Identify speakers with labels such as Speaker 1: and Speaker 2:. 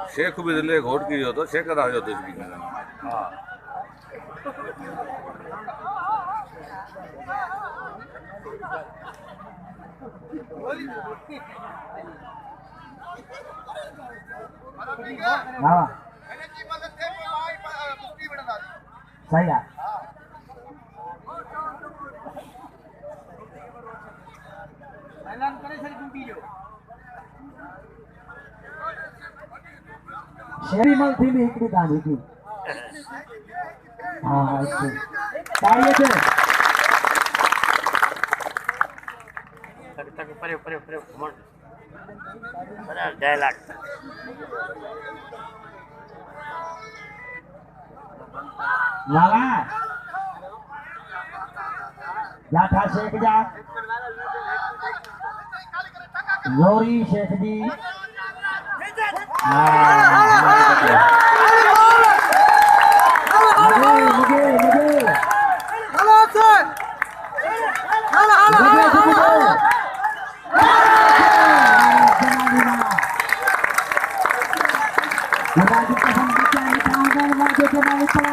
Speaker 1: शेख भी दिले घोट की हो तो शेख का हो तो इसकी हां
Speaker 2: हां सही है ऐलान करे सर ड्यूटी जो शेरी मल थी भी हिकड़ी दानी की हां ताड़िए से
Speaker 3: तक परे परे परे घुमण बड़ा डायलॉग
Speaker 2: लाला जाठा शेख जा लोरी शेख जी मुझे